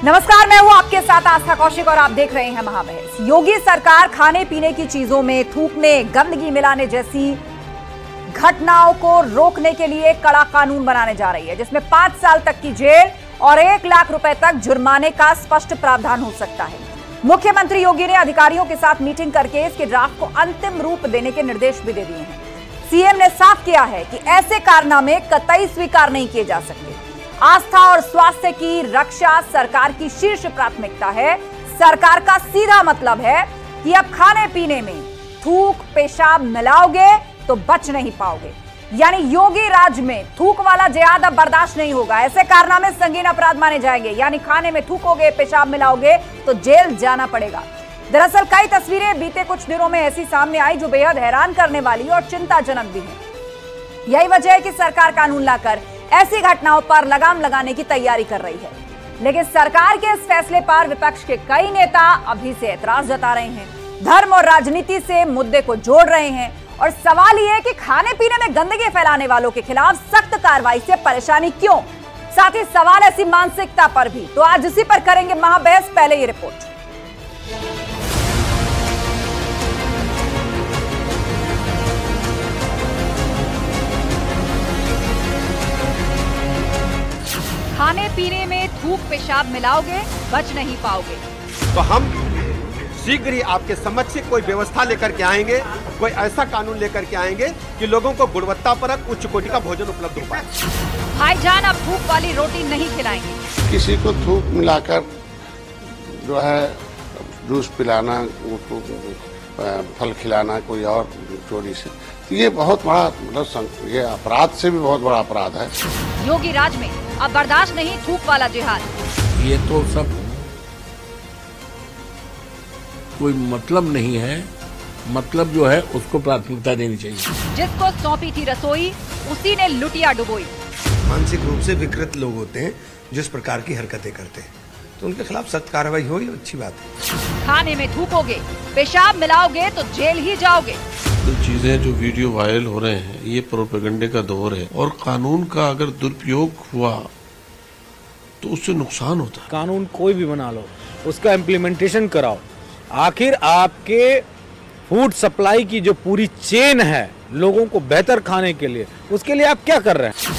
नमस्कार, मैं हूं आपके साथ आस्था कौशिक और आप देख रहे हैं महाबहस। योगी सरकार खाने पीने की चीजों में थूकने, गंदगी मिलाने जैसी घटनाओं को रोकने के लिए कड़ा कानून बनाने जा रही है, जिसमें 5 साल तक की जेल और 1 लाख रुपए तक जुर्माने का स्पष्ट प्रावधान हो सकता है। मुख्यमंत्री योगी ने अधिकारियों के साथ मीटिंग करके इसके ड्राफ्ट को अंतिम रूप देने के निर्देश भी दे दिए हैं। सीएम ने साफ किया है कि ऐसे कारनामे कतई स्वीकार नहीं किए जा सकते। आस्था और स्वास्थ्य की रक्षा सरकार की शीर्ष प्राथमिकता है। सरकार का सीधा मतलब है कि अब खाने पीने में थूक पेशाब मिलाओगे तो बच नहीं पाओगे। यानी योगी राज में थूक वाला जिहाद अब बर्दाश्त नहीं होगा। ऐसे कारनामे संगीन अपराध माने जाएंगे। यानी खाने में थूकोगे, पेशाब मिलाओगे तो जेल जाना पड़ेगा। दरअसल कई तस्वीरें बीते कुछ दिनों में ऐसी सामने आई जो बेहद हैरान करने वाली और चिंताजनक भी है। यही वजह है कि सरकार कानून लाकर ऐसी घटनाओं पर लगाम लगाने की तैयारी कर रही है। लेकिन सरकार के इस फैसले पर विपक्ष के कई नेता अभी से ऐतराज जता रहे हैं, धर्म और राजनीति से मुद्दे को जोड़ रहे हैं और सवाल यह है कि खाने पीने में गंदगी फैलाने वालों के खिलाफ सख्त कार्रवाई से परेशानी क्यों। साथ ही सवाल ऐसी मानसिकता पर भी। तो आज इसी पर करेंगे महाबहस। पहले ये रिपोर्ट। खाने पीने में थूक पेशाब मिलाओगे बच नहीं पाओगे। तो हम शीघ्र ही आपके समक्ष से कोई व्यवस्था लेकर के आएंगे, कोई ऐसा कानून लेकर के आएंगे कि लोगों को गुणवत्तापरक उच्च कोटि का भोजन उपलब्ध हो पाए। भाईजान अब थूक वाली रोटी नहीं खिलाएंगे। किसी को थूक मिलाकर जो है जूस पिलाना, फल खिलाना कोई और चोरी से, ये बहुत बड़ा मतलब ये अपराध से भी बहुत बड़ा अपराध है। योगी राज में अब बर्दाश्त नहीं थूक वाला जिहाद। ये तो सब कोई मतलब नहीं है। मतलब जो है उसको प्राथमिकता देनी चाहिए। जिसको सौंपी थी रसोई उसी ने लुटिया डुबोई। मानसिक रूप से विकृत लोग होते हैं जिस प्रकार की हरकतें करते हैं, तो उनके खिलाफ सख्त कार्रवाई हो, ये अच्छी बात है। खाने में थूकोगे, पेशाब मिलाओगे तो जेल ही जाओगे। तो चीजें जो वीडियो वायरल हो रहे हैं ये प्रोपेगेंडे का दौर है और कानून का अगर दुरुपयोग हुआ तो उससे नुकसान होता है। कानून कोई भी बना लो, उसका इम्प्लीमेंटेशन कराओ। आखिर आपके फूड सप्लाई की जो पूरी चेन है लोगों को बेहतर खाने के लिए, उसके लिए आप क्या कर रहे हैं?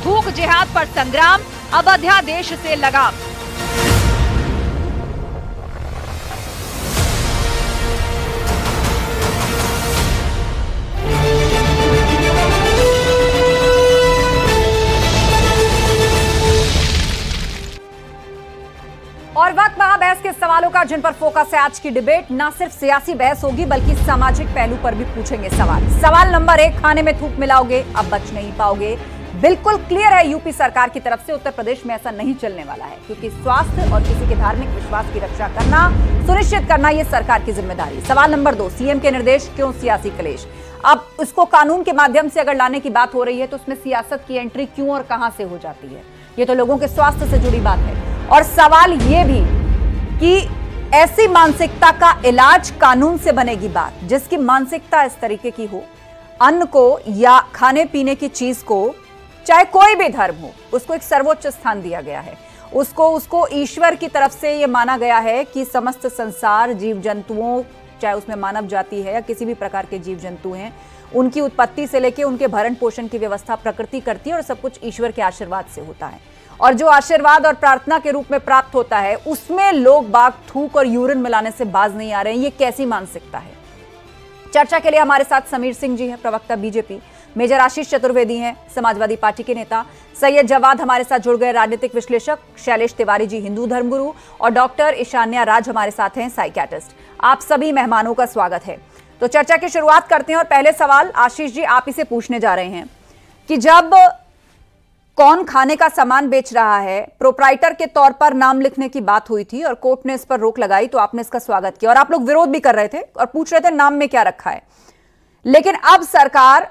थूक जिहाद पर संग्राम, अब अध्यादेश से लगाम। और वक्त महाबहस के सवालों का, जिन पर फोकस है आज की डिबेट। ना सिर्फ सियासी बहस होगी बल्कि सामाजिक पहलू पर भी पूछेंगे सवाल। सवाल नंबर 1, खाने में थूक मिलाओगे अब बच नहीं पाओगे। बिल्कुल क्लियर है यूपी सरकार की तरफ से उत्तर प्रदेश में ऐसा नहीं चलने वाला है, क्योंकि स्वास्थ्य और किसी के धार्मिक विश्वास की रक्षा करना, सुनिश्चित करना ये सरकार की जिम्मेदारी। सवाल नंबर 2, सीएम के निर्देश क्यों सियासी क्लेश। अब इसको कानून के माध्यम से अगर लाने की बात हो रही है तो उसमें सियासत की एंट्री क्यों और कहां से हो जाती है। ये तो लोगों के स्वास्थ्य से जुड़ी बात है। और सवाल यह भी कि ऐसी मानसिकता का इलाज कानून से बनेगी बात, जिसकी मानसिकता इस तरीके की हो, अन्न को या खाने पीने की चीज को, चाहे कोई भी धर्म हो, उसको एक सर्वोच्च स्थान दिया गया है। उसको ईश्वर की तरफ से यह माना गया है कि समस्त संसार जीव जंतुओं, चाहे उसमें मानव जाति है या किसी भी प्रकार के जीव जंतु हैं, उनकी उत्पत्ति से लेकर उनके भरण पोषण की व्यवस्था प्रकृति करती है और सब कुछ ईश्वर के आशीर्वाद से होता है। और जो आशीर्वाद और प्रार्थना के रूप में प्राप्त होता है उसमें लोग बाग थूक और यूरिन मिलाने से बाज नहीं आ रहे हैं। ये कैसी मानसिकता है? चर्चा के लिए हमारे साथ समीर सिंह जी हैं, प्रवक्ता बीजेपी, मेजर आशीष चतुर्वेदी हैं, समाजवादी पार्टी के नेता, सैयद जवाद हमारे साथ जुड़ गए, राजनीतिक विश्लेषक, शैलेश तिवारी जी हिंदू धर्मगुरु, और डॉक्टर ईशान्या राज हमारे साथ हैं, साइकियाट्रिस्ट। आप सभी मेहमानों का स्वागत है। तो चर्चा की शुरुआत करते हैं और पहले सवाल आशीष जी आप इसे पूछने जा रहे हैं कि जब कौन खाने का सामान बेच रहा है, प्रोप्राइटर के तौर पर नाम लिखने की बात हुई थी और कोर्ट ने इस पर रोक लगाई, तो आपने इसका स्वागत किया और आप लोग विरोध भी कर रहे थे और पूछ रहे थे नाम में क्या रखा है। लेकिन अब सरकार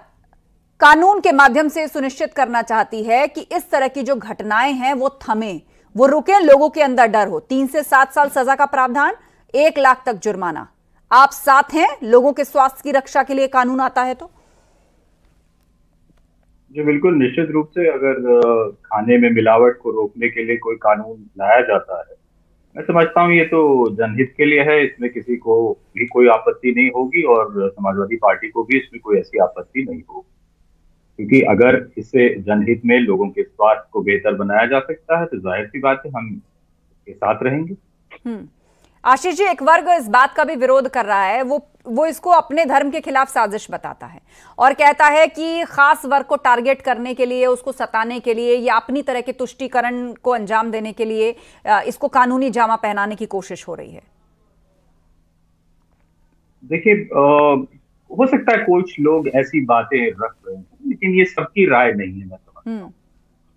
कानून के माध्यम से सुनिश्चित करना चाहती है कि इस तरह की जो घटनाएं हैं वो थमे, वो रुके, लोगों के अंदर डर हो। 3 से 7 साल सजा का प्रावधान, 1 लाख तक जुर्माना। आप साथ हैं लोगों के स्वास्थ्य की रक्षा के लिए कानून आता है तो? जी बिल्कुल, निश्चित रूप से अगर खाने में मिलावट को रोकने के लिए कोई कानून लाया जाता है मैं समझता हूँ ये तो जनहित के लिए है, इसमें किसी को भी कोई आपत्ति नहीं होगी और समाजवादी पार्टी को भी इसमें कोई ऐसी आपत्ति नहीं होगी, क्योंकि अगर इससे जनहित में लोगों के स्वास्थ्य को बेहतर बनाया जा सकता है तो जाहिर सी बात है हम इसके साथ रहेंगे। आशीष जी, एक वर्ग इस बात का भी विरोध कर रहा है, वो इसको अपने धर्म के खिलाफ साजिश बताता है और कहता है कि खास वर्ग को टारगेट करने के लिए, उसको सताने के लिए या अपनी तरह के तुष्टीकरण को अंजाम देने के लिए इसको कानूनी जामा पहनाने की कोशिश हो रही है। देखिए, हो सकता है कुछ लोग ऐसी बातें रख रहे हैं, लेकिन ये सबकी राय नहीं है। मैं समझता हूँ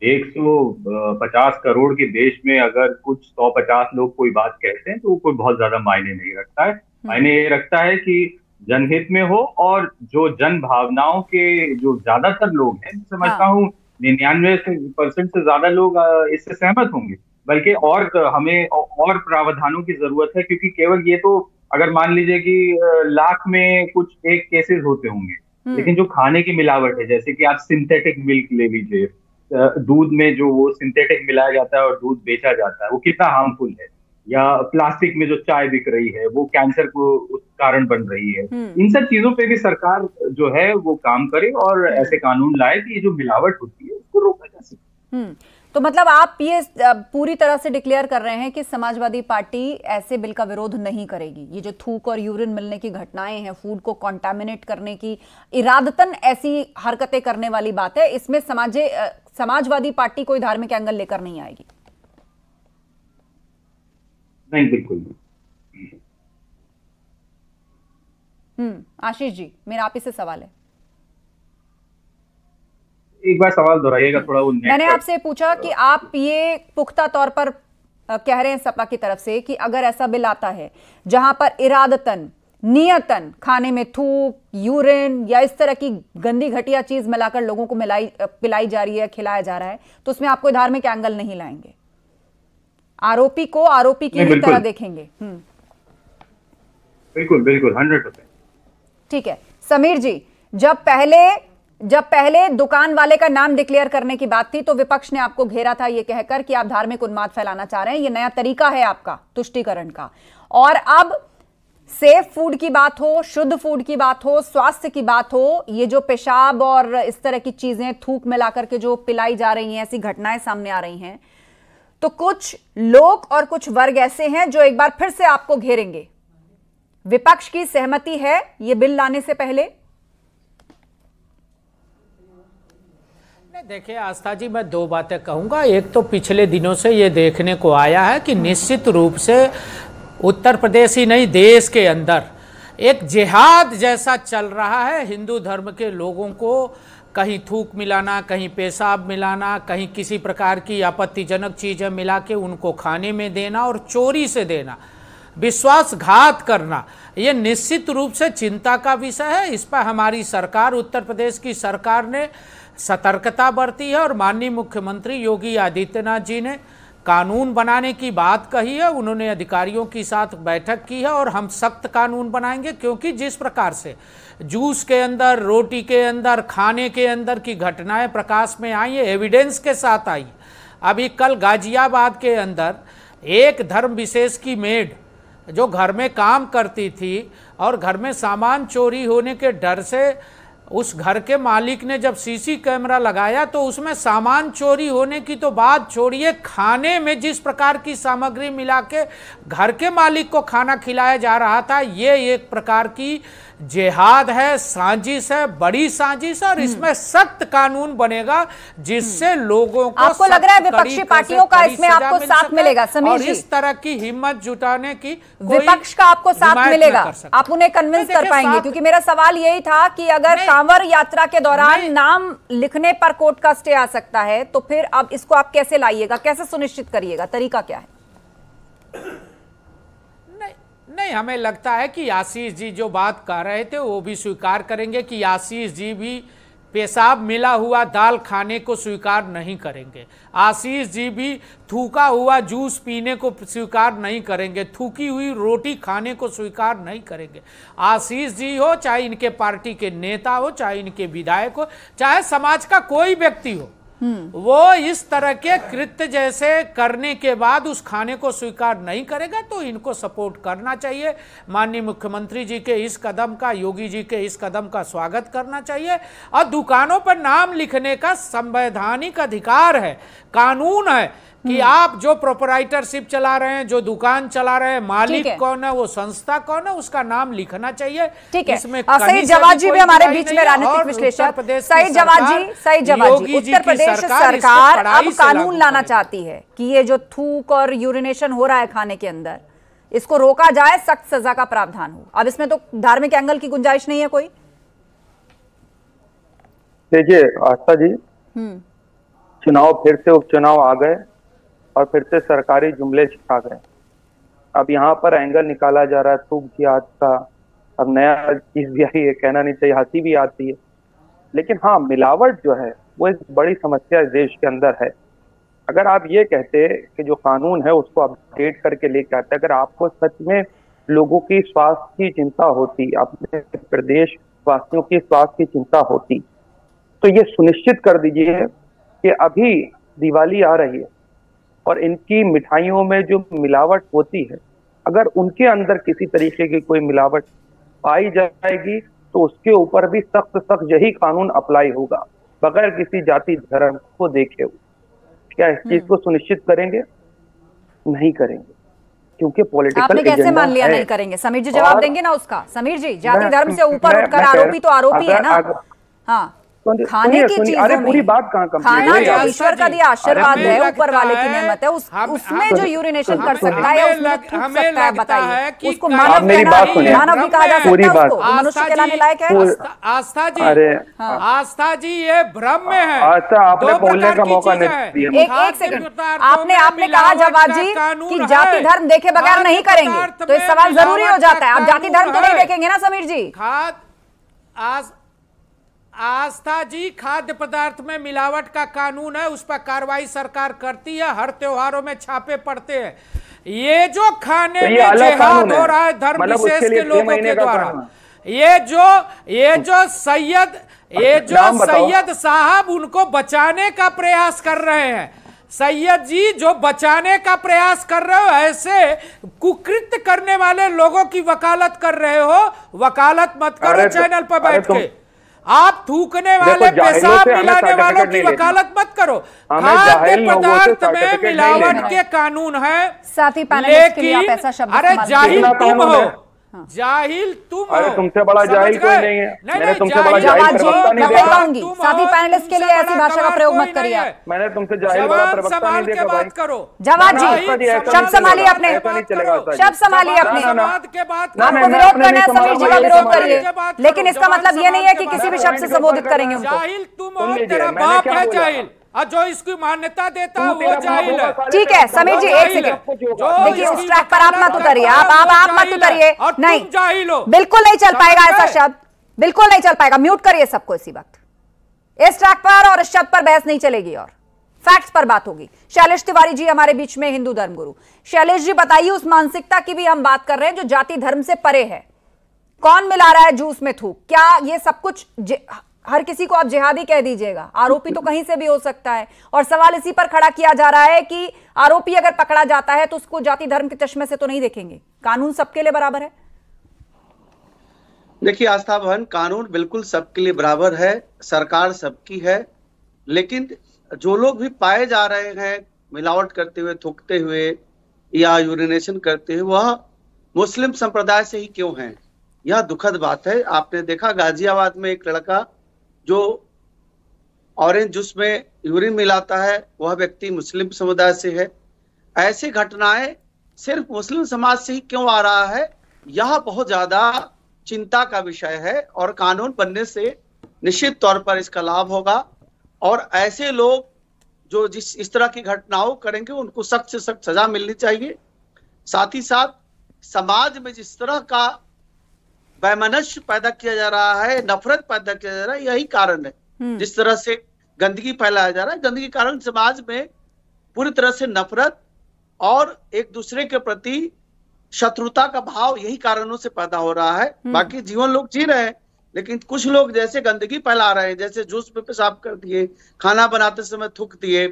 150 करोड़ के देश में अगर कुछ 150 लोग कोई बात कहते हैं तो वो कोई बहुत ज्यादा मायने नहीं रखता है। मायने ये रखता है कि जनहित में हो और जो जन भावनाओं के जो ज्यादातर लोग हैं, समझता हूँ 99% से ज्यादा लोग इससे सहमत होंगे। बल्कि और हमें और प्रावधानों की जरूरत है, क्योंकि केवल ये तो अगर मान लीजिए कि लाख में कुछ एक केसेस होते होंगे, लेकिन जो खाने की मिलावट है, जैसे कि आप सिंथेटिक मिल्क ले लीजिए, दूध में जो वो सिंथेटिक मिलाया जाता है और दूध बेचा जाता है, वो कितना हार्मफुल है। या प्लास्टिक में जो चाय बिक रही है वो कैंसर को कारण बन रही है। इन सब चीजों पे भी सरकार जो है वो काम करे और ऐसे कानून लाए कि ये जो मिलावट होती है उसको रोका जा सके। तो मतलब आप ये पूरी तरह से डिक्लेयर कर रहे हैं कि समाजवादी पार्टी ऐसे बिल का विरोध नहीं करेगी। ये जो थूक और यूरिन मिलने की घटनाएं हैं, फूड को कॉन्टामिनेट करने की इरादतन ऐसी हरकतें करने वाली बात है, इसमें समाजवादी पार्टी कोई धार्मिक एंगल लेकर नहीं आएगी। नहीं, बिल्कुल नहीं। आशीष जी, मेरा आप ही से सवाल है। एक बार सवाल दोहराइएगा थोड़ा। वो मैंने आपसे पूछा कि आप ये पुख्ता तौर पर कह रहे हैं सपा की तरफ से कि अगर ऐसा बिल आता है जहां पर इरादतन नियतन खाने में थूक, यूरिन या इस तरह की गंदी घटिया चीज मिलाकर लोगों को पिलाई जा रही है, खिलाया जा रहा है, तो उसमें आप कोई धार्मिक एंगल नहीं लाएंगे, आरोपी को आरोपी की ही तरह देखेंगे। बिल्कुल बिल्कुल 100%। ठीक है समीर जी, जब पहले दुकान वाले का नाम डिक्लेयर करने की बात थी तो विपक्ष ने आपको घेरा था ये कहकर कि आप धार्मिक उन्माद फैलाना चाह रहे हैं, ये नया तरीका है आपका तुष्टीकरण का। और अब सेफ फूड की बात हो, शुद्ध फूड की बात हो, स्वास्थ्य की बात हो, ये जो पेशाब और इस तरह की चीजें थूक मिलाकर के जो पिलाई जा रही हैं, ऐसी घटनाएं सामने आ रही हैं, तो कुछ लोग और कुछ वर्ग ऐसे हैं जो एक बार फिर से आपको घेरेंगे। विपक्ष की सहमति है ये बिल लाने से पहले? देखिए आस्था जी, मैं दो बातें कहूंगा। एक तो पिछले दिनों से ये देखने को आया है कि निश्चित रूप से उत्तर प्रदेश ही नहीं, देश के अंदर एक जिहाद जैसा चल रहा है। हिंदू धर्म के लोगों को कहीं थूक मिलाना, कहीं पेशाब मिलाना, कहीं किसी प्रकार की आपत्तिजनक चीज़ें मिला के उनको खाने में देना और चोरी से देना, विश्वासघात करना, ये निश्चित रूप से चिंता का विषय है। इस पर हमारी सरकार, उत्तर प्रदेश की सरकार ने सतर्कता बरती है और माननीय मुख्यमंत्री योगी आदित्यनाथ जी ने कानून बनाने की बात कही है। उन्होंने अधिकारियों के साथ बैठक की है और हम सख्त कानून बनाएंगे, क्योंकि जिस प्रकार से जूस के अंदर, रोटी के अंदर, खाने के अंदर की घटनाएं प्रकाश में आई है, एविडेंस के साथ आई। अभी कल गाजियाबाद के अंदर एक धर्म विशेष की मेड जो घर में काम करती थी और घर में सामान चोरी होने के डर से उस घर के मालिक ने जब सीसी कैमरा लगाया तो उसमें सामान चोरी होने की तो बात छोड़िए, खाने में जिस प्रकार की सामग्री मिला के घर के मालिक को खाना खिलाया जा रहा था, ये एक प्रकार की जिहाद है, साजिश है, बड़ी साजिश है और इसमें सख्त कानून बनेगा जिससे लोगों को आपको लग रहा है विपक्षी पार्टियों का इसमें आपको साथ मिलेगा? समीर जी, इस तरह की हिम्मत जुटाने की विपक्ष का आपको साथ मिलेगा, आप उन्हें कन्विंस कर पाएंगे? क्योंकि मेरा सवाल यही था कि अगर कांवर यात्रा के दौरान नाम लिखने पर कोर्ट का स्टे आ सकता है तो फिर अब इसको आप कैसे लाइएगा, कैसे सुनिश्चित करिएगा, तरीका क्या है? नहीं, हमें लगता है कि आशीष जी जो बात कह रहे थे वो भी स्वीकार करेंगे कि आशीष जी भी पेशाब मिला हुआ दाल खाने को स्वीकार नहीं करेंगे। आशीष जी भी थूका हुआ जूस पीने को स्वीकार नहीं करेंगे, थूकी हुई रोटी खाने को स्वीकार नहीं करेंगे। आशीष जी हो, चाहे इनके पार्टी के नेता हो, चाहे इनके विधायक हो, चाहे समाज का कोई व्यक्ति हो, वो इस तरह के कृत्य जैसे करने के बाद उस खाने को स्वीकार नहीं करेगा तो इनको सपोर्ट करना चाहिए। माननीय मुख्यमंत्री जी के इस कदम का, योगी जी के इस कदम का स्वागत करना चाहिए। और दुकानों पर नाम लिखने का संवैधानिक अधिकार है, कानून है कि आप जो प्रोपराइटरशिप चला रहे हैं, जो दुकान चला रहे हैं, मालिक कौन है, वो संस्था कौन है, उसका नाम लिखना चाहिए। ठीक है। इसमें सईद जवाद जी भी हमारे बीच में राजनीतिक विश्लेषक। सईद जवाद जी, उत्तर प्रदेश सरकार अब कानून लाना चाहती है कि ये जो थूक और यूरिनेशन हो रहा है खाने के अंदर, इसको रोका जाए, सख्त सजा का प्रावधान हो। अब इसमें तो धार्मिक एंगल की गुंजाइश नहीं है कोई। देखिए आस्था जी, चुनाव फिर से उपचुनाव आ गए और फिर से सरकारी जुमले छिपा गए। अब यहाँ पर एंगल निकाला जा रहा है थूक जिहाद का। अब नया चीज भी आई है, कहना नहीं चाहिए, हंसी भी आती है, लेकिन हाँ, मिलावट जो है वो एक बड़ी समस्या इस देश के अंदर है। अगर आप ये कहते कि जो कानून है उसको अपडेट करके लेके आते, अगर आपको सच में लोगों की स्वास्थ्य की चिंता होती, अपने प्रदेश वासियों की स्वास्थ्य की चिंता होती, तो ये सुनिश्चित कर दीजिए कि अभी दिवाली आ रही है और इनकी मिठाइयों में जो मिलावट होती है, अगर उनके अंदर किसी तरीके की कोई मिलावट पाई जाएगी तो उसके ऊपर भी सख्त यही कानून अप्लाई होगा, बगैर किसी जाति धर्म को देखे हुए। क्या इस चीज को सुनिश्चित करेंगे? नहीं करेंगे, क्योंकि पॉलिटिकल आपने कैसे मान लिया नहीं करेंगे? समीर जी जवाब देंगे ना उसका। समीर जी, जाति धर्म से ऊपर उठकर आरोपी तो आरोपी है ना। हाँ, खाने की चीजों में पूरी बात कहाँ खाना जो ईश्वर का दिया आशीर्वाद है, ऊपर वाले की नेमत है, उसमें जो यूरिनेशन कर सकता है, उसमें थूक सकता है, बताइए उसको मानव भी कहा जा सकता है? उसको मनुष्य कहलाने लायक है? आस्था जी, आस्था जी, ये भ्रम में है। आपने बोलने का मौका नहीं दिया। एक सेकंड, आपने कहा जवाब जी कि जाति धर्म देखे बगैर नहीं करेंगे, तो ये सवाल जरूरी हो जाता है। आप जाति धर्म तो नहीं देखेंगे ना समीर जी? आस्था जी, खाद्य पदार्थ में मिलावट का कानून है, उस पर कार्रवाई सरकार करती है, हर त्योहारों में छापे पड़ते हैं। ये जो खाने में जिहाद हो रहा है धर्म विशेष के लोगों के द्वारा, ये जो सैयद साहब उनको बचाने का प्रयास कर रहे हैं, सैयद जी जो बचाने का प्रयास कर रहे हो, ऐसे कुकृत्य करने वाले लोगों की वकालत कर रहे हो। वकालत मत करो चैनल पर बैठ के। आप थूकने वाले, पेशाब मिलाने वालों की वकालत मत करो। खाद्य पदार्थ में मिलावट के कानून है, साथी पैनलिस्ट के लिए आप ऐसा शब्द अरे जाहिल तुम हो, जाहिल तुम हो। अरे तुमसे बड़ा जाहिल कोई नहीं है। मैंने तुमसे बड़ा जाहिल प्रवक्ता नहीं देखा। साथी पैनलिस्ट के लिए ऐसी भाषा का प्रयोग मत करिए। मैंने तुमसे जाहिल बड़ा प्रवक्ता नहीं देखा भाई। जवाद जी, शब्द संभालिए अपने, शब्द संभालिए अपने। आपको विरोध करना है, समीर जी का विरोध करिए, लेकिन इसका मतलब ये नहीं है कि किसी भी शब्द से संबोधित करेंगे उनको। जाहिल तुम हो, तेरा बाप है जाहिल, और जो इसकी मान्यता देता है वो जाहिल है। ठीक है समीर जी, एक सेकंड देखिए, उस ट्रैक पर आप मत उतरिए, आप मत उतरिए। नहीं, बिल्कुल नहीं चल पाएगा ऐसा शब्द, बिल्कुल नहीं चल पाएगा। म्यूट करिए सबको इसी वक्त। इस ट्रैक पर और इस शब्द पर बहस नहीं चलेगी और फैक्ट्स पर बात होगी। शैलेश तिवारी जी हमारे बीच में, हिंदू धर्मगुरु। शैलेश जी बताइए, उस मानसिकता की भी हम बात कर रहे हैं जो जाति धर्म से परे है। कौन मिला रहा है जूस में थूक? क्या ये सब कुछ हर किसी को आप जिहादी कह दीजिएगा? आरोपी तो कहीं से भी हो सकता है, और सवाल इसी पर खड़ा किया जा रहा है कि आरोपी अगर पकड़ा जाता है तो उसको जाति धर्म के चश्मे से तो नहीं देखेंगे। कानून सबके लिए बराबर है। देखिए आस्था बहन, कानून बिल्कुल सबके लिए बराबर है, सरकार सबकी है, लेकिन जो लोग भी पाए जा रहे हैं मिलावट करते हुए, थूकते हुए या यूरिनेशन करते हुए, वह मुस्लिम संप्रदाय से ही क्यों हैं? यह दुखद बात है। आपने देखा गाजियाबाद में एक लड़का जो ऑरेंज जूस में यूरिन मिलाता है, वह व्यक्ति मुस्लिम समुदाय से है। ऐसी घटनाएं सिर्फ मुस्लिम समाज से ही क्यों आ रहा है, यह बहुत ज्यादा चिंता का विषय है, और कानून बनने से निश्चित तौर पर इसका लाभ होगा। और ऐसे लोग जो इस तरह की घटनाओं करेंगे उनको सख्त से सख्त सजा मिलनी चाहिए। साथ ही साथ समाज में जिस तरह का वैमनस्य पैदा किया जा रहा है, नफरत पैदा किया जा रहा है, यही कारण है। जिस तरह से गंदगी फैलाया जा रहा है, गंदगी के कारण समाज में पूरी तरह से नफरत और एक दूसरे के प्रति शत्रुता का भाव यही कारणों से पैदा हो रहा है। बाकी जीवन लोग जी रहे हैं, लेकिन कुछ लोग जैसे गंदगी फैला रहे हैं, जैसे जूस पे पेशाब कर दिए, खाना बनाते समय थूक दिए,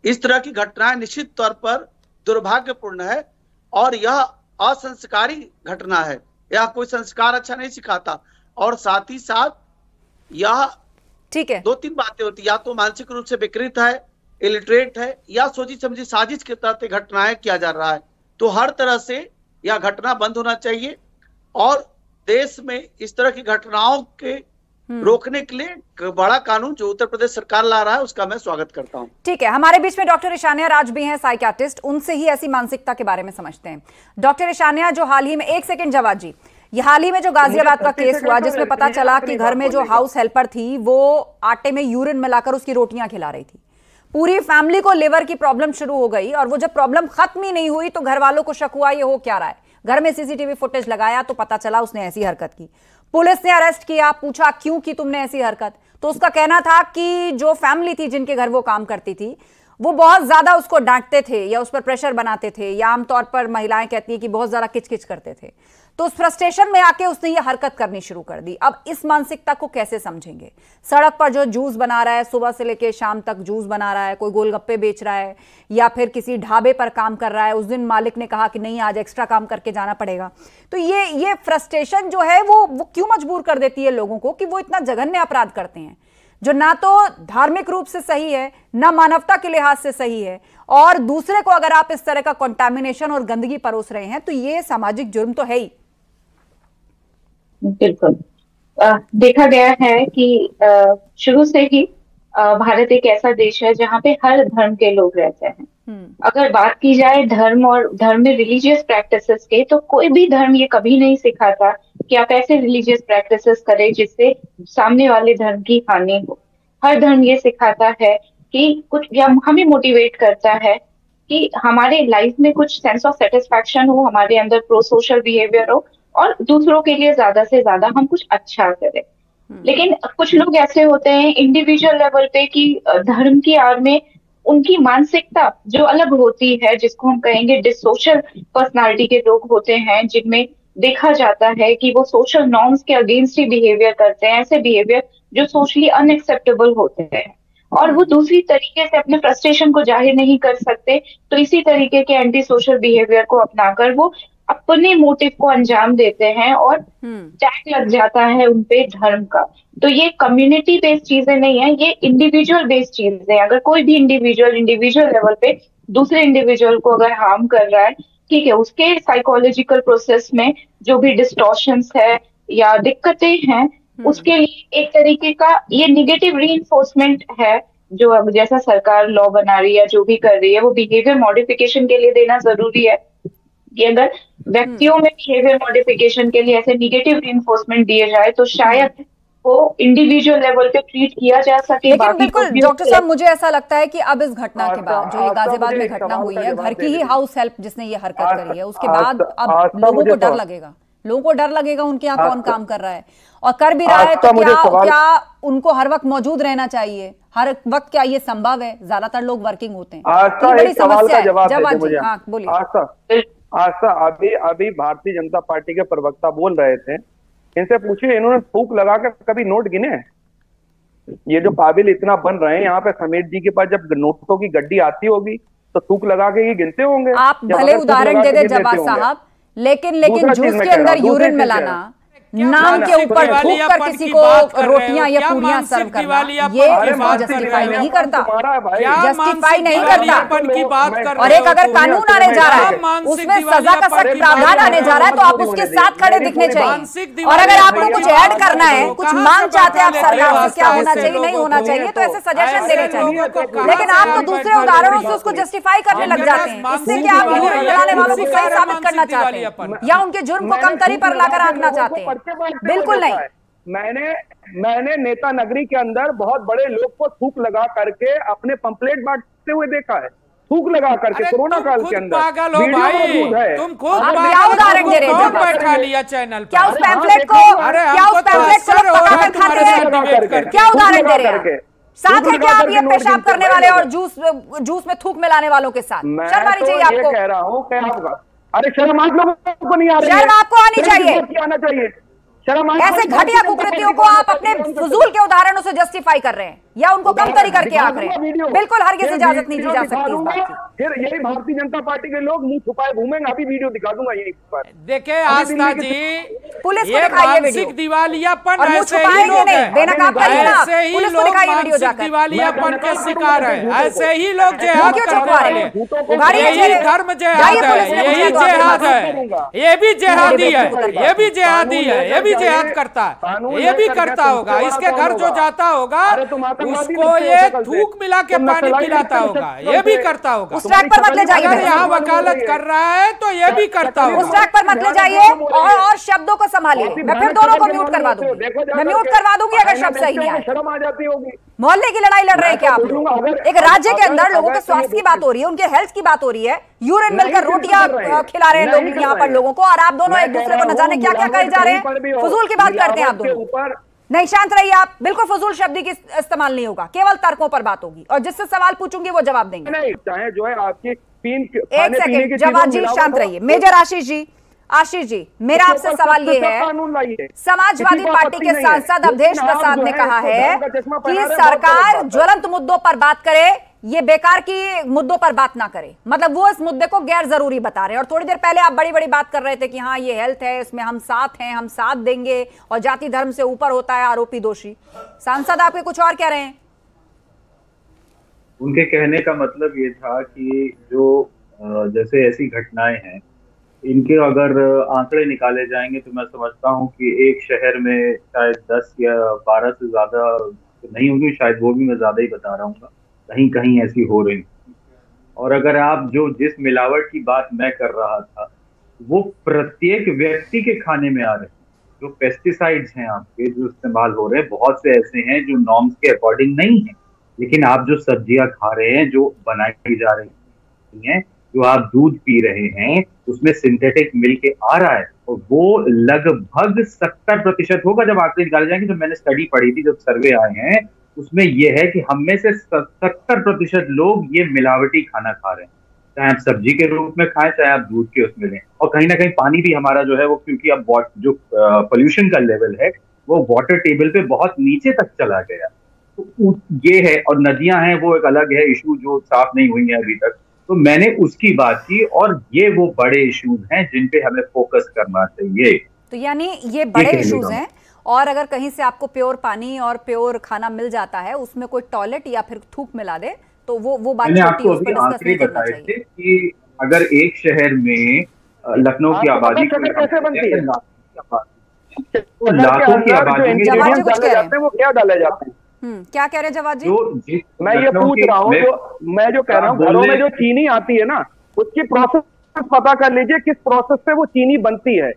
इस तरह की घटनाएं निश्चित तौर पर दुर्भाग्यपूर्ण है और यह असंस्कारी घटना है। यह कोई संस्कार अच्छा नहीं सिखाता। और साथ ही साथ यह ठीक है, 2-3 बातें होती, या तो मानसिक रूप से विकृत है, इलिटरेट है, या सोची समझी साजिश के तहत घटनाएं किया जा रहा है। तो हर तरह से यह घटना बंद होना चाहिए और देश में इस तरह की घटनाओं के रोकने के लिए बड़ा कानून जो उत्तर प्रदेश सरकार ला रहा है उसका मैं स्वागत करता हूं। ठीक है, हमारे बीच में डॉक्टर ईशानिया राज भी हैं, साइकियाट्रिस्ट, उनसे ही ऐसी मानसिकता के बारे में समझते हैं। डॉक्टर ईशानिया, जो हाल ही में, एक सेकंड जवाब जी, ये हाल ही में जो गाजियाबाद का केस हुआ जिसमें पता चला कि घर में जो हाउस हेल्पर थी वो आटे में यूरिन मिलाकर उसकी रोटियां खिला रही थी, पूरी फैमिली को लिवर की प्रॉब्लम शुरू हो गई और वो जब प्रॉब्लम खत्म ही नहीं हुई तो घर वालों को शक हुआ ये हो क्या रहा है। घर में सीसीटीवी फुटेज लगाया तो पता चला उसने ऐसी हरकत की। पुलिस ने अरेस्ट किया, पूछा क्यों की तुमने ऐसी हरकत, तो उसका कहना था कि जो फैमिली थी जिनके घर वो काम करती थी वो बहुत ज्यादा उसको डांटते थे या उस पर प्रेशर बनाते थे, या आमतौर पर महिलाएं कहती है कि बहुत ज्यादा किचकिच करते थे, तो उस फ्रस्ट्रेशन में आके उसने ये हरकत करनी शुरू कर दी। अब इस मानसिकता को कैसे समझेंगे? सड़क पर जो जूस बना रहा है, सुबह से लेकर शाम तक जूस बना रहा है, कोई गोलगप्पे बेच रहा है या फिर किसी ढाबे पर काम कर रहा है, उस दिन मालिक ने कहा कि नहीं आज एक्स्ट्रा काम करके जाना पड़ेगा, तो ये फ्रस्ट्रेशन जो है वो क्यों मजबूर कर देती है लोगों को कि वो इतना जघन्य अपराध करते हैं जो ना तो धार्मिक रूप से सही है, ना मानवता के लिहाज से सही है, और दूसरे को अगर आप इस तरह का कंटामिनेशन और गंदगी परोस रहे हैं तो ये सामाजिक जुर्म तो है ही। बिल्कुल, देखा गया है कि शुरू से ही भारत एक ऐसा देश है जहाँ पे हर धर्म के लोग रहते हैं। अगर बात की जाए धर्म और धर्म में रिलीजियस प्रैक्टिसेस के, तो कोई भी धर्म ये कभी नहीं सिखाता कि आप ऐसे रिलीजियस प्रैक्टिसेस करें जिससे सामने वाले धर्म की हानि हो। हर धर्म ये सिखाता है कि कुछ, या हमें मोटिवेट करता है कि हमारे लाइफ में कुछ सेंस ऑफ सेटिस्फैक्शन हो, हमारे अंदर प्रो सोशल बिहेवियर हो और दूसरों के लिए ज्यादा से ज्यादा हम कुछ अच्छा करें। लेकिन कुछ लोग ऐसे होते हैं इंडिविजुअल लेवल पे कि धर्म की आड़ में उनकी मानसिकता जो अलग होती है, जिसको हम कहेंगे डिसोशल पर्सनालिटी के लोग होते हैं, जिनमें देखा जाता है कि वो सोशल नॉर्म्स के अगेंस्ट ही बिहेवियर करते हैं, ऐसे बिहेवियर जो सोशली अनएक्सेप्टेबल होते हैं, और वो दूसरी तरीके से अपने फ्रस्ट्रेशन को जाहिर नहीं कर सकते, तो इसी तरीके के एंटी सोशल बिहेवियर को अपनाकर वो अपने मोटिव को अंजाम देते हैं और टैग लग जाता है उनपे धर्म का। तो ये कम्युनिटी बेस्ड चीजें नहीं है, ये इंडिविजुअल बेस्ड चीजें हैं। अगर कोई भी इंडिविजुअल लेवल पे दूसरे इंडिविजुअल को अगर हार्म कर रहा है, ठीक है, उसके साइकोलॉजिकल प्रोसेस में जो भी डिस्टॉर्शंस है या दिक्कतें हैं, उसके लिए एक तरीके का ये निगेटिव रीइंफोर्समेंट है जो अब जैसा सरकार लॉ बना रही है, जो भी कर रही है, वो बिहेवियर मॉडिफिकेशन के लिए देना जरूरी है कि अगर व्यक्तियों में बिहेवियर मॉडिफिकेशन के लिए ऐसे निगेटिव रीइंफोर्समेंट दिए जाए तो शायद वो इंडिविजुअल लेवल पे ट्रीट किया जा सके। लेकिन बिल्कुल डॉक्टर साहब, मुझे ऐसा लगता है कि अब इस घटना के बाद जो ये गाजियाबाद में घटना हुई है, घर की ही हाउस हेल्प जिसने ये हरकत करी है, उसके बाद अब लोगों को डर लगेगा, उनके यहाँ कौन काम कर रहा है और कर भी रहा है, तो क्या उनको हर वक्त मौजूद रहना चाहिए? हर वक्त क्या ये संभव है? ज्यादातर लोग वर्किंग होते हैं, बड़ी समस्या है। जवाब बोलिए। आस्था, अभी भारतीय जनता पार्टी के प्रवक्ता बोल रहे थे, इनसे पूछिए इन्होंने थूक लगा कर कभी नोट गिने? ये जो काबिल इतना बन रहे हैं यहाँ पे, समीर जी के पास जब नोटों की गड्डी आती होगी तो थूक लगा के ये गिनते होंगे। आप भले उदाहरण दे दे जवाब साहब, लेकिन जूस के अंदर यूरिन मिलाना, नाम के ऊपर थूक कर किसी को रोटियां या पूरियां सर्व करना, ये जस्टिफाई नहीं करता, और एक अगर कानून आने जा रहा है उसमें सजा का सख्त प्रावधान आने जा रहा है तो आप उसके साथ खड़े दिखने चाहिए। और अगर आपको कुछ ऐड करना है, कुछ मांग चाहते हैं आप सरकार से, क्या होना चाहिए नहीं होना चाहिए, तो ऐसे सजेशन देने चाहिए। लेकिन आप तो दूसरे उदाहरणों से उसको जस्टिफाई करने लग जाते हैं। इससे क्या आप यूरिन मिलाने वालों को सही साबित करना चाहते हैं या उनके जुर्म को कमतरी पर लाकर आंकना चाहते हैं? बिल्कुल नहीं। मैंने नेता नगरी के अंदर बहुत बड़े लोग को थूक लगा करके अपने पंपलेट बांटते हुए देखा है, थूक लगा करके कोरोना काल के अंदर। पागल हो भाई, तुम खुद उदाहरण दे रहे हैं, बैठा लिया चैनल, क्या उस पैम्फलेट को पकाकर खाते हैं? क्या उदाहरण दे रहे हैं? साथ है क्या आप ये पेशाब करने वाले और जूस में थूक मिलाने वालों के साथ? शर्म आनी चाहिए आपको। कह रहा हूँ, अरे शर्म आप लोगों को नहीं आ रही है? शर्म आपको आनी चाहिए। आना चाहिए। ऐसे घटिया कुकृतियों को आप अपने फजूल के उदाहरणों से जस्टिफाई कर रहे हैं या उनको कमतरी करके आंक रहे हैं। बिल्कुल हरगिज़ इजाजत नहीं दी जा सकती इस बात की। फिर यही भारतीय जनता पार्टी के लोग मुंह छुपाए घूमेंगे। अभी वीडियो दिखा दूंगा यहीं पर। देखिए आस्था जी, पुलिस को ये दिखाइए वीडियो। मानसिक दिवालियापन और मुंह ऐसे ही छुपाएंगे लोग नहीं, हैं, बेनकाब करिए ना आप। ऐसे ही पुलिस को लोग दिखाइए वीडियो मानसिक जाकर। दिवालियापन के शिकार है, ऐसे ही लोग जिहाद क्यों करने छुपा रहे वाले हैं? उघाड़िए यही चेहरे। धर्म जिहाद जाइए है, पुलिस ने यही पूछा तो जिहाद आपके है, ये भी जिहादी है, ये भी जिहादी है, ये भी जिहाद करता है, ये भी करता होगा। इसके घर जो जाता होगा उसको ये थूक मिला के पानी पिलाता होगा, ये भी करता होगा। उस ट्रैक पर मत ले जाइए। अगर यहाँ वकालत कर रहा है तो ये भी करता होगा। उस ट्रैक पर मत ले जाइए और शब्दों को संभालिए। मैं फिर दोनों को म्यूट करवा दूंगी। मैं म्यूट करवा दूंगी अगर शब्द सही नहीं आए। शर्म आ जाती होगी। मोहल्ले की लड़ाई लड़ रहे हैं क्या आप लोग? एक राज्य के अंदर लोगों के स्वास्थ्य की बात हो रही है, उनके हेल्थ की बात हो रही है, यूरिन मिलकर रोटियां खिला रहे हैं लोग यहाँ पर लोगों को, और आप दोनों एक दूसरे को न जाने क्या क्या कहे जा रहे हैं। फजूल की बात करते हैं आप दोनों। नहीं, शांत रहिए आप। बिल्कुल फजूल शब्द की इस्तेमाल नहीं होगा, केवल तर्कों पर बात होगी और जिससे सवाल पूछूंगी वो जवाब देंगे। नहीं, चाहे जो है आपकी एक सेकंड जवाब जी, शांत रहिए। मेजर आशीष जी, मेरा आपसे सवाल ये है, समाजवादी पार्टी के सांसद अवधेश प्रसाद ने कहा है कि सरकार ज्वलंत मुद्दों पर बात करे, ये बेकार की मुद्दों पर बात ना करे। मतलब वो इस मुद्दे को गैर जरूरी बता रहे हैं। और थोड़ी देर पहले आप बड़ी बड़ी बात कर रहे थे कि हाँ ये हेल्थ है, इसमें हम साथ हैं, हम साथ देंगे और जाति धर्म से ऊपर होता है आरोपी दोषी। सांसद आपके कुछ और कह रहे हैं। उनके कहने का मतलब ये था कि जो जैसे ऐसी घटनाएं हैं, इनके अगर आंकड़े निकाले जाएंगे तो मैं समझता हूं कि एक शहर में शायद 10 या 12 से ज्यादा नहीं होंगी, शायद वो भी मैं ज्यादा ही बता रहा हूँ, कहीं कहीं ऐसी हो रही। और अगर आप जिस मिलावट की बात मैं कर रहा था वो प्रत्येक व्यक्ति के खाने में आ रहे हैं। जो पेस्टिसाइड्स हैं आपके जो इस्तेमाल हो रहे हैं, बहुत से ऐसे हैं जो नॉर्म्स के अकॉर्डिंग नहीं है, लेकिन आप जो सब्जियां खा रहे हैं, जो बनाई जा रही हैं, जो आप दूध पी रहे हैं, उसमें सिंथेटिक मिल्क आ रहा है और वो लगभग 70% होगा जब आंकड़े निकाले जाएंगे। जब मैंने स्टडी पढ़ी थी, जब सर्वे आए हैं, उसमें यह है कि हम में से 70% लोग ये मिलावटी खाना खा रहे हैं, चाहे आप सब्जी के रूप में खाएं, चाहे आप दूध के उसमें लें। और कहीं ना कहीं पानी भी हमारा जो है वो, क्योंकि अब जो पोल्यूशन का लेवल है वो वाटर टेबल पे बहुत नीचे तक चला गया, तो ये है। और नदियां हैं, वो एक अलग है इशू जो साफ नहीं हुई है अभी तक। तो मैंने उसकी बात की और ये वो बड़े इश्यूज हैं जिन पे हमें फोकस करना चाहिए। तो यानी ये बड़े इश्यूज हैं, और अगर कहीं से आपको प्योर पानी और प्योर खाना मिल जाता है, उसमें कोई टॉयलेट या फिर थूक मिला दे, तो वो बात मैंने आपको अभी आंकड़े बताए थे कि अगर एक शहर में लखनऊ की आबादी कैसे बनती है, लाखों की आबादी में वो क्या डाले जाते हैं? क्या कह रहे हैं जवाब जी? मैं ये पूछ रहा हूँ, मैं जो कह रहा हूँ, घरों में जो चीनी आती है ना, उसकी प्रोसेस पता कर लीजिए, किस प्रोसेस से वो चीनी बनती है।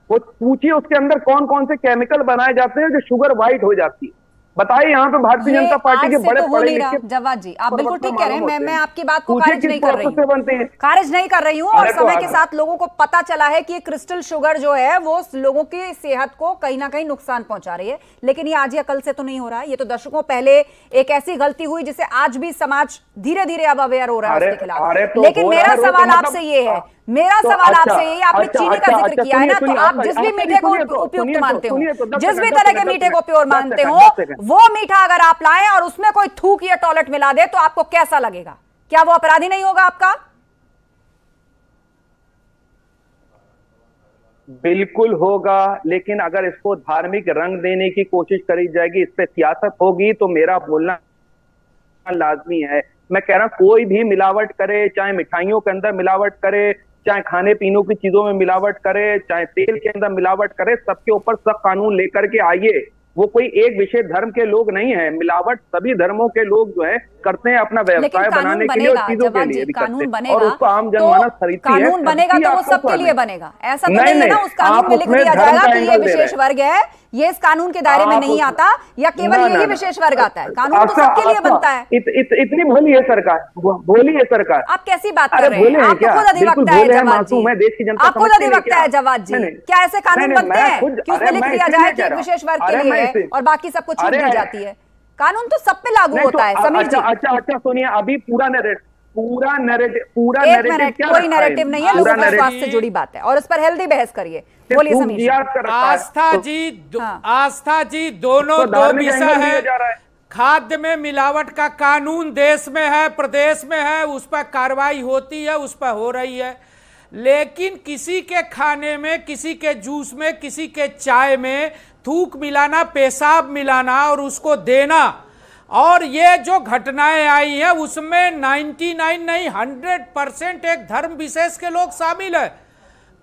वो पूछिए उसके अंदर कौन कौन से केमिकल बनाए जाते हैं जो शुगर व्हाइट हो जाती है। बताइए, यहाँ पे भारतीय जनता पार्टी के बड़े पढ़े लिखे जवाब जी, आप बिल्कुल ठीक कह रहे हैं। मैं आपकी बात को खारिज नहीं कर रही हूँ, खारिज नहीं कर रही हूँ। और समय के साथ लोगों को पता चला है कि क्रिस्टल शुगर जो है वो लोगों की सेहत को कहीं ना कहीं नुकसान पहुंचा रही है, लेकिन ये आज या कल से तो नहीं हो रहा है। ये तो दशकों पहले एक ऐसी गलती हुई जिसे आज भी समाज धीरे धीरे अब अवेयर हो रहा है उसके खिलाफ। लेकिन मेरा सवाल आपसे ये है, आपने चीनी का जिक्र किया है ना, तो आप जिस भी मीठे को उपयुक्त मानते हो, जिस भी तरह के मीठे को प्योर मानते हो, वो मीठा अगर आप लाएं और उसमें कोई थूक या टॉयलेट मिला दे तो आपको कैसा लगेगा? क्या वो अपराधी नहीं होगा आपका? बिल्कुल होगा, लेकिन अगर इसको धार्मिक रंग देने की कोशिश करी जाएगी, इस पे सियासत होगी, तो मेरा बोलना लाजमी है। मैं कह रहा हूं कोई भी मिलावट करे, चाहे मिठाइयों के अंदर मिलावट करे, चाहे खाने पीने की चीजों में मिलावट करे, चाहे तेल के अंदर मिलावट करे, सबके ऊपर सख्त कानून लेकर के आइए। वो कोई एक विशेष धर्म के लोग नहीं है, मिलावट सभी धर्मों के लोग जो है करते हैं अपना व्यवसाय बनाने के लिए और चीजों के लिए भी करते हैं, और उसको आम जनमानस खरीदती है। कानून बनेगा तो वो सबके लिए बनेगा, ऐसा तो नहीं है ना उस कानून में लिख दिया जाएगा कि ये विशेष वर्ग है, ये इस कानून के दायरे में नहीं आता, या केवल यही विशेष वर्ग आता है। कानून तो सबके लिए बनता है। इतनी भोली है सरकार, भोली है सरकार। आप कैसी बात कर रहे हैं? आपको खुद अधिवक्ता है जवाब जी, आपको खुद अधिवक्ता है जवाब जी। क्या ऐसे कानून बनते हैं कि उसमें लिख दिया जाए कि एक विशेष वर्ग के लिए है और बाकी सबको छूट दी जाती है? कानून तो सब पे लागू होता है समीर जी। अच्छा सुनिए, अभी पूरा नैरेटिव कोई नैरेटिव नहीं है, लोगों के स्वास्थ्य से जुड़ी बात है और इस पर हेल्दी बहस करिए। नीचे थूक दिया कर रखा है। आस्था जी दोनों दो विषय है। खाद्य में मिलावट का कानून देश में है, प्रदेश में है, उस पर कार्रवाई होती है, उस पर हो रही है। लेकिन किसी के खाने में, किसी के जूस में, किसी के चाय में थूक मिलाना, पेशाब मिलाना और उसको देना, और ये जो घटनाएं आई हैं उसमें 99 नहीं 100% एक धर्म विशेष के लोग शामिल है।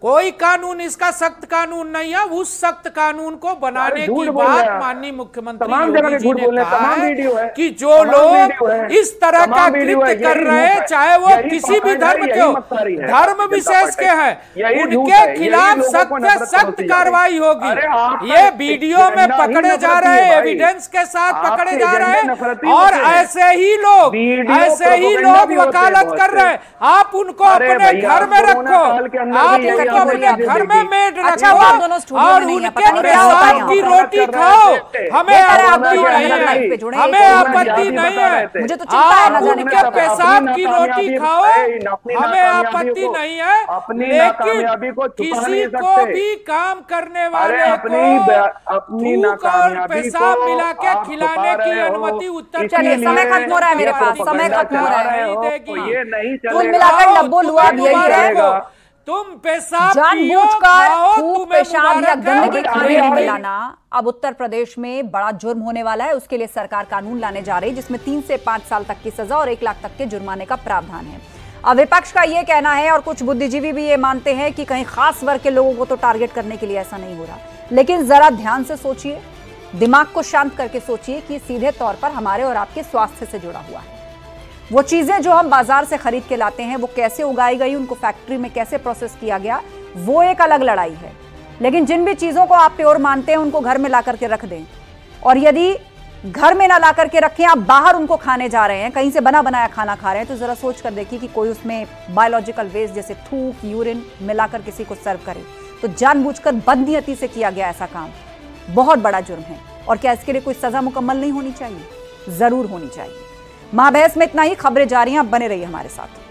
कोई कानून इसका सख्त कानून नहीं है। उस सख्त कानून को बनाने की बात माननीय मुख्यमंत्री योगी जी ने कहा है कि जो लोग इस तरह का कृत्य कर रहे हैं, चाहे वो किसी भी धर्म के हो, धर्म विशेष के हैं, उनके खिलाफ सख्त से सख्त कार्रवाई होगी। ये वीडियो में पकड़े जा रहे हैं, एविडेंस के साथ पकड़े जा रहे हैं, और ऐसे ही लोग वकालत कर रहे हैं। आप उनको अपने घर में रखो, आप अपने घर में मेड रखो और उनके पेशाब की रोटी खाओ। हमें आपत्ति नहीं है, हमें आपत्ति नहीं है। मुझे तो चिंता है ना जाने उनके पेशाब की रोटी खाओ, हमें आपत्ति नहीं है। लेकिन किसी को भी काम करने वाले को थूक और पेशाब मिला के खिलाने की अनुमति उत्तर चलिए, समय खत्म हो रहा है मेरे पास, समय खत्म हो रहा है। कुल मिलाकर लब्बो लुआ यही है, तुम पेशाब जानबूझकर थूक, पेशाब या गंदगी खाने में मिलाना अब उत्तर प्रदेश में बड़ा जुर्म होने वाला है। उसके लिए सरकार कानून लाने जा रही है जिसमें 3 से 5 साल तक की सजा और 1 लाख तक के जुर्माने का प्रावधान है। अब विपक्ष का यह कहना है, और कुछ बुद्धिजीवी भी ये मानते हैं कि कहीं खास वर्ग के लोगों को तो टारगेट करने के लिए ऐसा नहीं हो रहा। लेकिन जरा ध्यान से सोचिए, दिमाग को शांत करके सोचिए कि सीधे तौर पर हमारे और आपके स्वास्थ्य से जुड़ा हुआ है। वो चीजें जो हम बाजार से खरीद के लाते हैं वो कैसे उगाई गई, उनको फैक्ट्री में कैसे प्रोसेस किया गया, वो एक अलग लड़ाई है। लेकिन जिन भी चीजों को आप प्योर मानते हैं उनको घर में ला करके रख दें, और यदि घर में ना ला करके रखें, आप बाहर उनको खाने जा रहे हैं, कहीं से बना बनाया खाना खा रहे हैं, तो जरा सोच कर देखिए कि कोई उसमें बायोलॉजिकल वेस्ट जैसे थूक, यूरिन मिलाकर किसी को सर्व करे, तो जानबूझकर बदनीयती से किया गया ऐसा काम बहुत बड़ा जुर्म है। और क्या इसके लिए कोई सजा मुकम्मल नहीं होनी चाहिए? जरूर होनी चाहिए। महाबहस में इतना ही। खबरें जारी हैं, आप बने रहिए हमारे साथ।